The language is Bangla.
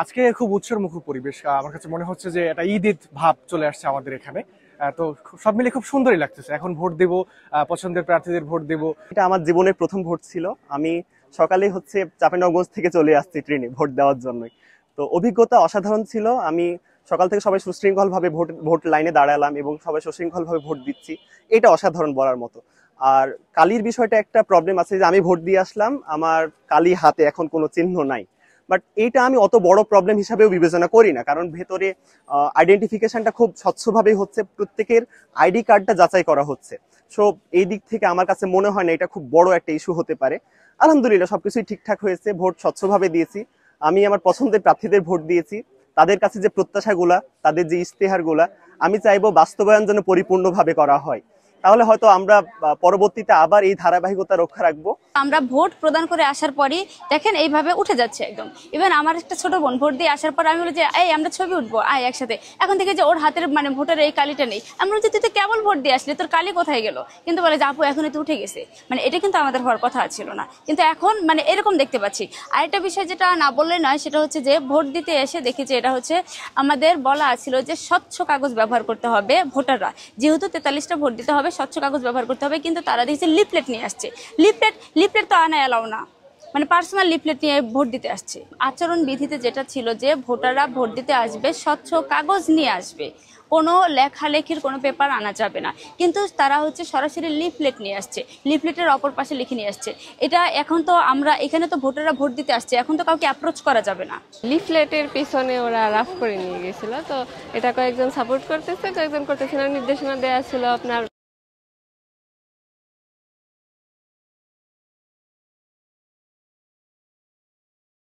আজকে খুব উৎসব মুখর পরিবেশ। আমার কাছে মনে হচ্ছে যে এটা ঈদ ঈদ ভাব চলে আসছে আমাদের এখানে। তো সব মিলে খুব সুন্দরই লাগতেছে। এখন ভোট দেব, পছন্দের প্রার্থীদের ভোট দেব। এটা আমার জীবনের প্রথম ভোট ছিল। আমি সকালে চাঁপাইনবাবগঞ্জ থেকে চলে আসছি ট্রেনে ভোট দেওয়ার জন্যই। তো অভিজ্ঞতা অসাধারণ ছিল। আমি সকাল থেকে সবাই সুশৃঙ্খল ভাবে ভোট ভোট লাইনে দাঁড়ালাম এবং সবাই সুশৃঙ্খল ভাবে ভোট দিচ্ছি। এটা অসাধারণ বলার মতো। আর কালির বিষয়টা একটা প্রবলেম আছে যে আমি ভোট দিয়ে আসলাম, আমার কালি হাতে এখন কোনো চিহ্ন নাই। বাট এইটা আমি অত বড় প্রবলেম হিসাবেও বিবেচনা করি না, কারণ ভেতরে আইডেন্টিফিকেশনটা খুব স্বচ্ছভাবেই হচ্ছে, প্রত্যেকের আইডি কার্ডটা যাচাই করা হচ্ছে। সো এই দিক থেকে আমার কাছে মনে হয় না এটা খুব বড় একটা ইস্যু হতে পারে। আলহামদুলিল্লাহ সবকিছুই ঠিকঠাক হয়েছে, ভোট স্বচ্ছভাবে দিয়েছি। আমি আমার পছন্দের প্রার্থীদের ভোট দিয়েছি। তাদের কাছে যে প্রত্যাশাগুলা, তাদের যে ইশতেহারগুলা, আমি চাইবো বাস্তবায়ন যেন পরিপূর্ণভাবে করা হয়। তাহলে হয়তো আমরা পরবর্তীতে আবার এই ধারাবাহিকতা রক্ষা রাখবো। আমরা ভোট প্রদান করে আসার পরই দেখেন এইভাবে উঠে যাচ্ছে একদম। ইভেন আমার একটা ছোট বোন ভোট দিয়ে আসার পর আমি বলি যে এই আমরা ছবি উঠবো আয় একসাথে। এখন থেকে যে ওর হাতের মানে ভোটের এই কালিটা নেই, আমরা বলছি তুই তো কেবল ভোট দিয়ে আসলি, তোর কালি কোথায় গেল? কিন্তু বলে যে আপু এখনই তো উঠে গেছে। মানে এটা কিন্তু আমাদের হওয়ার কথা ছিল না, কিন্তু এখন মানে এরকম দেখতে পাচ্ছি। আরেকটা বিষয় যেটা না বললে নয়, সেটা হচ্ছে যে ভোট দিতে এসে দেখি যে এটা হচ্ছে আমাদের বলা ছিল যে স্বচ্ছ কাগজ ব্যবহার করতে হবে ভোটাররা, যেহেতু 43টা ভোট দিতে হবে স্বচ্ছ কাগজ ব্যবহার করতে হবে। কিন্তু তারা দেখছে লিফলেট নিয়ে আসছে। লিফলেট তো আনা এলাও না, মানে পার্সোনাল লিফলেট নিয়ে ভোট দিতে আসছে। আচরণ বিধিতে যেটা ছিল যে ভোটাররা ভোট দিতে আসবে স্বচ্ছ কাগজ নিয়ে আসবে, কোনো লেখালেখির কোনো পেপার আনা যাবে না, কিন্তু তারা হচ্ছে সরাসরি লিফলেট নিয়ে আসছে, লিফলেটের অপর পাশে লিখে নিয়ে আসছে। এটা এখন তো আমরা এখানে তো ভোটাররা ভোট দিতে আসছে, এখন তো কাউকে অ্যাপ্রোচ করা যাবে না। লিফলেটের পিছনে ওরা রাফ করে নিয়ে গেছিল, তো এটা কয়েকজন সাপোর্ট করতেছে, কয়েকজন করতেছে না। নির্দেশনা দেওয়া ছিল আপনার